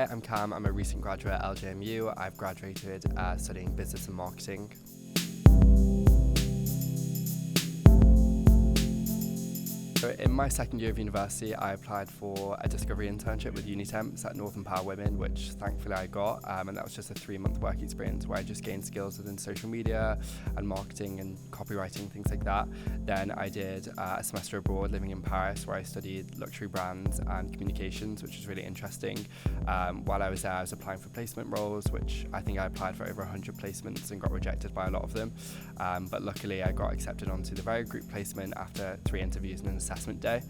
Hi, I'm Cam. I'm a recent graduate at LJMU. I've graduated studying business and marketing. So in my second year of university, I applied for a discovery internship with Unitemps at Northern Power Women, which thankfully I got, and that was just a 3-month work experience where I just gained skills within social media and marketing and copywriting, things like that. Then I did a semester abroad living in Paris where I studied luxury brands and communications, which was really interesting. While I was there, I was applying for placement roles, which I think I applied for over 100 placements and got rejected by a lot of them. But luckily I got accepted onto the very group placement after 3 interviews and an assessment day.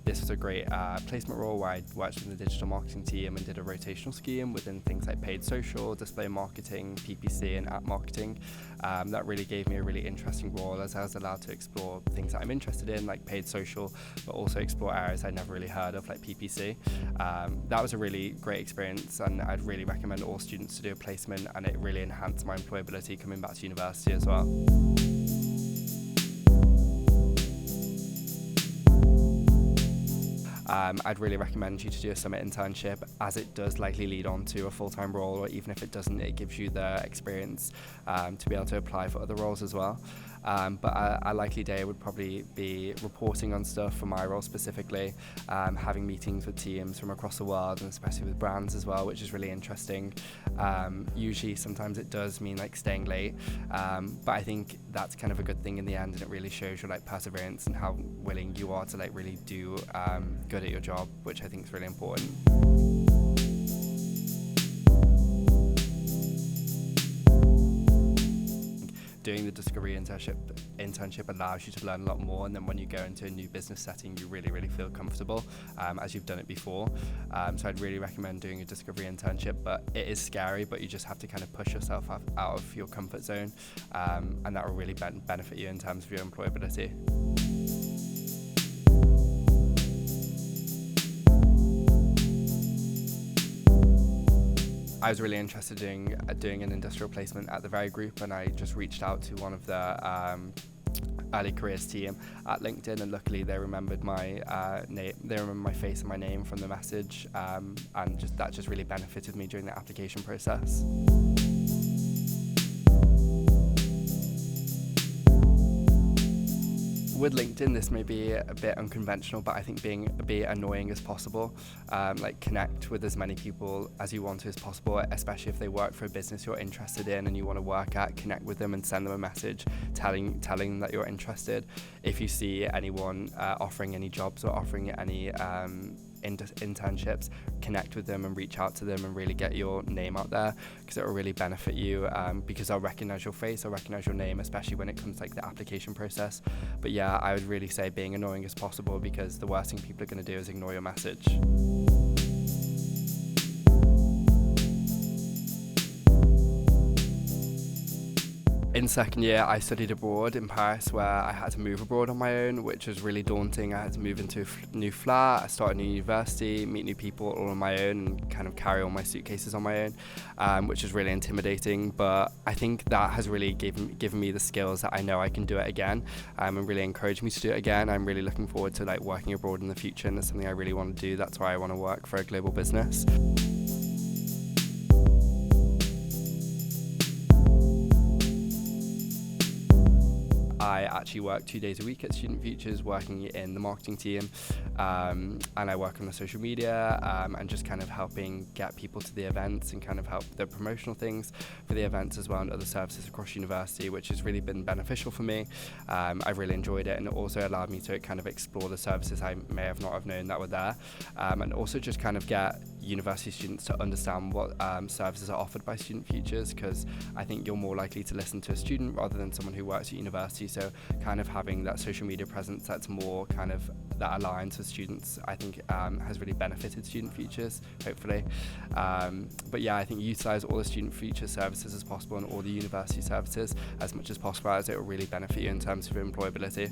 This was a great placement role where I worked in the digital marketing team and did a rotational scheme within things like paid social, display marketing, PPC and app marketing. That really gave me a really interesting role as I was allowed to explore things that I'm interested in, like paid social, but also explore areas I'd never really heard of, like PPC. That was a really great experience, and I'd really recommend all students to do a placement, and it really enhanced my employability coming back to university as well. I'd really recommend you to do a summer internship, as it does likely lead on to a full-time role, or even if it doesn't, it gives you the experience to be able to apply for other roles as well. But a likely day would probably be reporting on stuff for my role specifically, having meetings with teams from across the world, and especially with brands as well, which is really interesting. Usually sometimes it does mean like staying late, but I think that's kind of a good thing in the end, and it really shows your like perseverance and how willing you are to like really do good at your job, which I think is really important. Doing the discovery internship allows you to learn a lot more, and then when you go into a new business setting, you really feel comfortable as you've done it before. So I'd really recommend doing a discovery internship, but it is scary, but you just have to kind of push yourself out of your comfort zone, and that will really benefit you in terms of your employability. I was really interested in doing an industrial placement at the very group, and I just reached out to one of the early careers team at LinkedIn, and luckily they remembered my name, they remembered my face and my name from the message, and that just really benefited me during the application process. With LinkedIn, this may be a bit unconventional, but I think be annoying as possible. Like connect with as many people as you want to as possible, especially if they work for a business you're interested in and you want to work at. Connect with them and send them a message telling them that you're interested. If you see anyone offering any jobs or offering any internships, connect with them and reach out to them and really get your name out there, because it will really benefit you, because they'll recognize your face, they'll recognize your name, especially when it comes to like the application process. But yeah, I would really say being annoying as possible, because the worst thing people are going to do is ignore your message. In second year, I studied abroad in Paris, where I had to move abroad on my own, which was really daunting. I had to move into a new flat, I started a new university, meet new people all on my own, and kind of carry all my suitcases on my own, which was really intimidating. But I think that has really given me the skills that I know I can do it again, and really encouraged me to do it again. I'm really looking forward to like working abroad in the future, and that's something I really want to do. That's why I want to work for a global business. I actually work 2 days a week at Student Futures, working in the marketing team, and I work on the social media, and just kind of helping get people to the events and kind of help the promotional things for the events as well, and other services across university, which has really been beneficial for me. I've really enjoyed it, and it also allowed me to kind of explore the services I may have not have known that were there, and also just kind of get university students to understand what services are offered by Student Futures, because I think you're more likely to listen to a student rather than someone who works at university. So kind of having that social media presence that's more kind of that aligns with students, I think has really benefited Student Futures, hopefully. But yeah, I think utilize all the Student Futures services as possible and all the university services as much as possible, as it will really benefit you in terms of employability.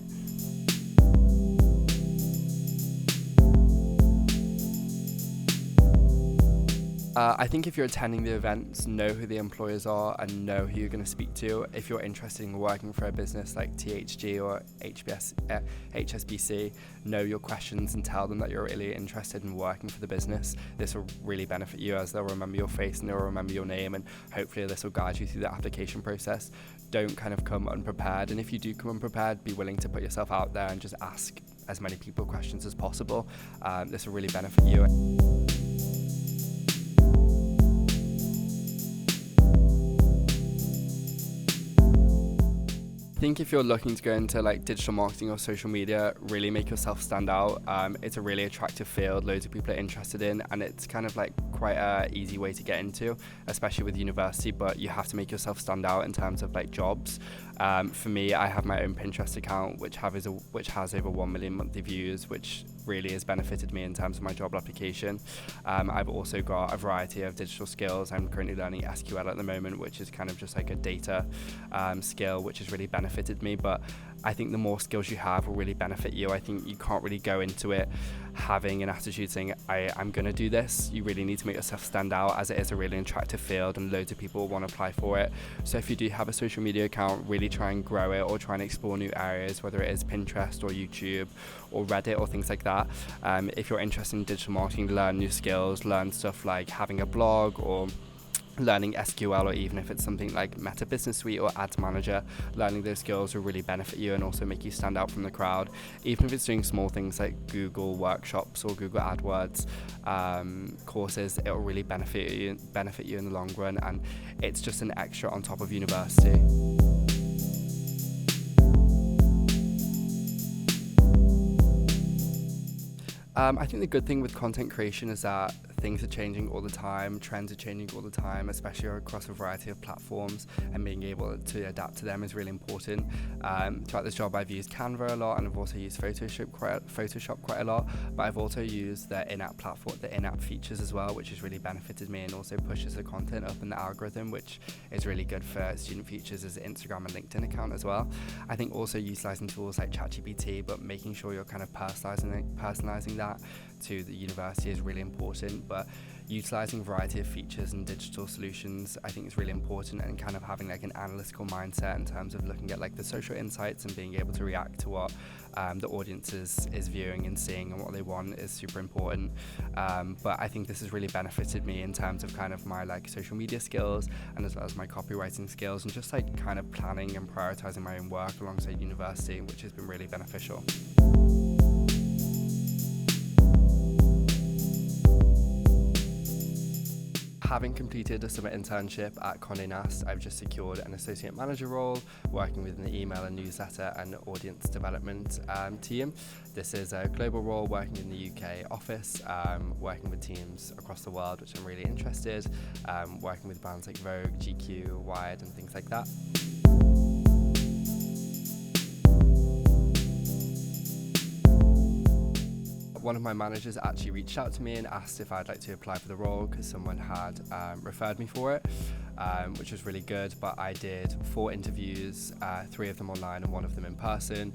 I think if you're attending the events, know who the employers are and know who you're going to speak to. If you're interested in working for a business like THG or HSBC, know your questions and tell them that you're really interested in working for the business. This will really benefit you, as they'll remember your face and they'll remember your name, and hopefully this will guide you through the application process. Don't kind of come unprepared, and if you do come unprepared, be willing to put yourself out there and just ask as many people questions as possible. This will really benefit you. I think if you're looking to go into like digital marketing or social media, really make yourself stand out. It's a really attractive field, loads of people are interested in, and it's kind of like quite an easy way to get into, especially with university, but you have to make yourself stand out in terms of like jobs. For me, I have my own Pinterest account which has over 1 million monthly views, which really has benefited me in terms of my job application. I've also got a variety of digital skills. I'm currently learning SQL at the moment, which is kind of just like a data skill, which has really benefited me. But I think the more skills you have will really benefit you. I think you can't really go into it having an attitude saying, I'm going to do this. You really need to make yourself stand out, as it is a really attractive field and loads of people want to apply for it. So if you do have a social media account, really try and grow it or try and explore new areas, whether it is Pinterest or YouTube or Reddit or things like that. If you're interested in digital marketing, learn new skills, learn stuff like having a blog or learning SQL, or even if it's something like Meta Business Suite or Ads Manager, learning those skills will really benefit you and also make you stand out from the crowd. Even if it's doing small things like Google workshops or Google AdWords courses, it will really benefit you in the long run, and it's just an extra on top of university. I think the good thing with content creation is that things are changing all the time, trends are changing all the time, especially across a variety of platforms, and being able to adapt to them is really important. Throughout this job I've used Canva a lot, and I've also used Photoshop quite a lot, but I've also used the in-app features as well, which has really benefited me and also pushes the content up in the algorithm, which is really good for student features as Instagram and LinkedIn account as well. I think also utilizing tools like ChatGPT, but making sure you're kind of personalizing that to the university is really important. But utilizing a variety of features and digital solutions I think is really important, and kind of having like an analytical mindset in terms of looking at like the social insights and being able to react to what the audience is viewing and seeing and what they want is super important. But I think this has really benefited me in terms of kind of my like social media skills, and as well as my copywriting skills, and just like kind of planning and prioritizing my own work alongside university, which has been really beneficial. Having completed a summer internship at Condé Nast, I've just secured an associate manager role, working within the email and newsletter and audience development team. This is a global role working in the UK office, working with teams across the world, which I'm really interested, working with brands like Vogue, GQ, Wired and things like that. One of my managers actually reached out to me and asked if I'd like to apply for the role because someone had referred me for it, which was really good. But I did 4 interviews, 3 of them online and 1 of them in person.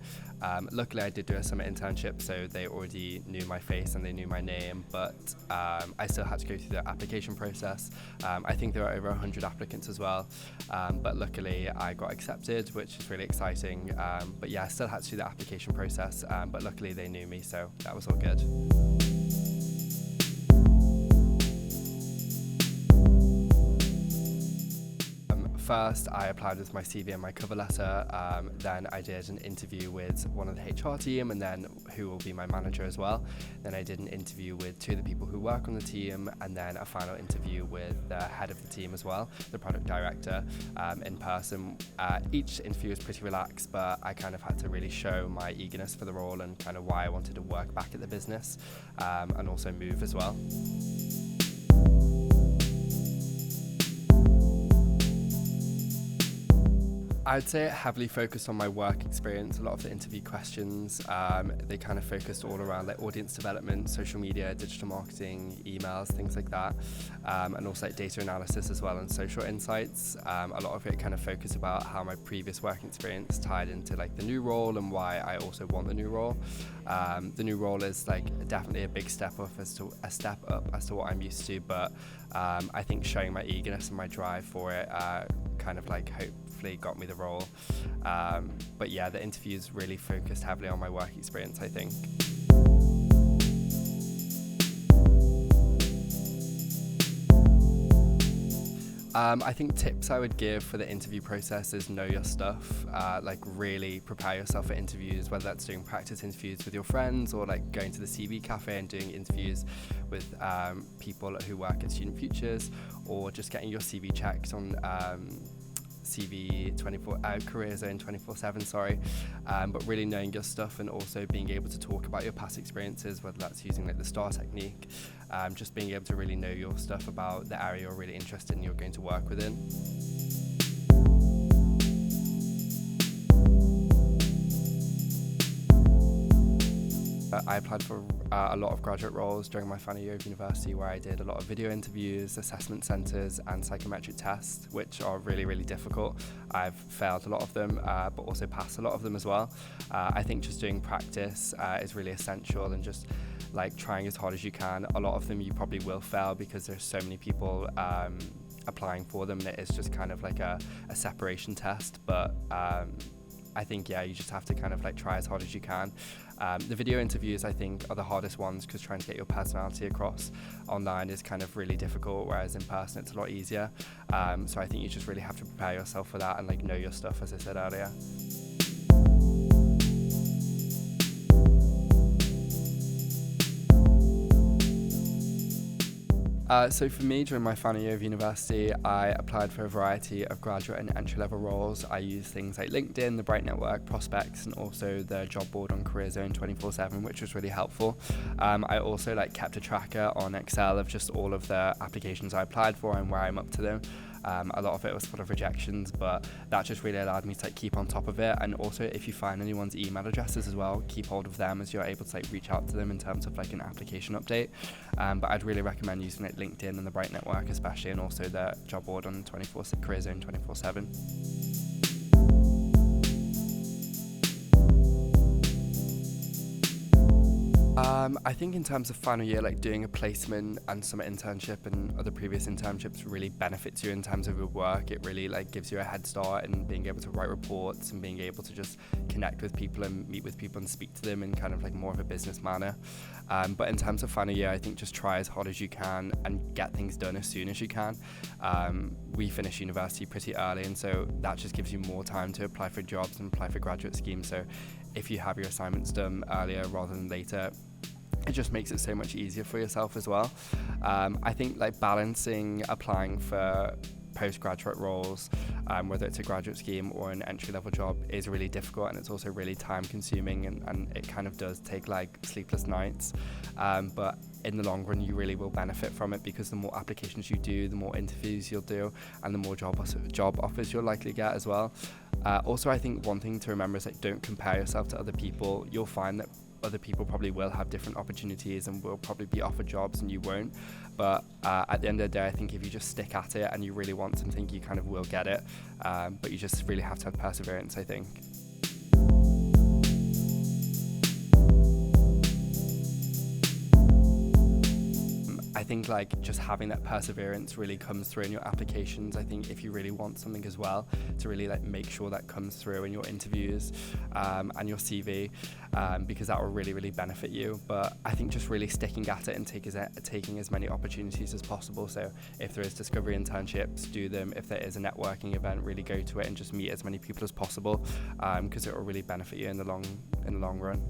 Luckily I did do a summer internship, so they already knew my face and they knew my name, but I still had to go through the application process. I think there were over 100 applicants as well, but luckily I got accepted, which is really exciting. But yeah, I still had to do the application process, but luckily they knew me, so that was all good. First, I applied with my CV and my cover letter, then I did an interview with one of the HR team, and then who will be my manager as well. Then I did an interview with 2 of the people who work on the team, and then a final interview with the head of the team as well, the product director, in person. Each interview was pretty relaxed, but I kind of had to really show my eagerness for the role and kind of why I wanted to work back at the business, and also move as well. I'd say it heavily focused on my work experience. A lot of the interview questions, they kind of focused all around like audience development, social media, digital marketing, emails, things like that, and also like data analysis as well and social insights. A lot of it kind of focused about how my previous work experience tied into like the new role and why I also want the new role. The new role is like definitely a big step up as to what I'm used to, but I think showing my eagerness and my drive for it kind of like hopefully got me the role. But yeah, the interviews really focused heavily on my work experience, I think. I think tips I would give for the interview process is know your stuff, like really prepare yourself for interviews, whether that's doing practice interviews with your friends or like going to the CV cafe and doing interviews with people who work at Student Futures, or just getting your CV checked on Career Zone 24/7, sorry. But really knowing your stuff and also being able to talk about your past experiences, whether that's using like the STAR technique, just being able to really know your stuff about the area you're really interested in, you're going to work within. I applied for a lot of graduate roles during my final year of university, where I did a lot of video interviews, assessment centres and psychometric tests, which are really, really difficult. I've failed a lot of them, but also passed a lot of them as well. I think just doing practice is really essential, and just like trying as hard as you can. A lot of them you probably will fail because there's so many people applying for them, and it is just kind of like a separation test, but I think, yeah, you just have to kind of like try as hard as you can. The video interviews, I think, are the hardest ones because trying to get your personality across online is kind of really difficult, whereas in person it's a lot easier. So I think you just really have to prepare yourself for that and like know your stuff, as I said earlier. So for me, during my final year of university, I applied for a variety of graduate and entry-level roles. I used things like LinkedIn, the Bright Network, Prospects, and also the job board on Career Zone 24/7, which was really helpful. I also like kept a tracker on Excel of just all of the applications I applied for and where I'm up to them. A lot of it was full of rejections, but that just really allowed me to like keep on top of it. And also, if you find anyone's email addresses as well, keep hold of them, as you're able to like reach out to them in terms of like an application update. But I'd really recommend using like LinkedIn and the Bright Network especially, and also the job board on Career Zone 24/7. I think in terms of final year, like doing a placement and summer internship and other previous internships really benefits you in terms of your work. It really like gives you a head start in being able to write reports and being able to just connect with people and meet with people and speak to them in kind of like more of a business manner. But in terms of final year, I think just try as hard as you can and get things done as soon as you can. We finish university pretty early, and so that just gives you more time to apply for jobs and apply for graduate schemes. So if you have your assignments done earlier rather than later, it just makes it so much easier for yourself as well. I think like balancing applying for postgraduate roles, whether it's a graduate scheme or an entry-level job, is really difficult, and it's also really time consuming, and it kind of does take like sleepless nights, but in the long run you really will benefit from it, because the more applications you do, the more interviews you'll do, and the more job offers you'll likely get as well. Also, I think one thing to remember is like, don't compare yourself to other people. You'll find that other people probably will have different opportunities and will probably be offered jobs and you won't, but at the end of the day, I think if you just stick at it and you really want something, you kind of will get it, but you just really have to have perseverance, I think. I think like just having that perseverance really comes through in your applications. I think if you really want something as well, to really like make sure that comes through in your interviews and your CV, because that will really, really benefit you. But I think just really sticking at it and taking as many opportunities as possible. So if there is discovery internships, do them. If there is a networking event, really go to it and just meet as many people as possible, because it will really benefit you in the long run.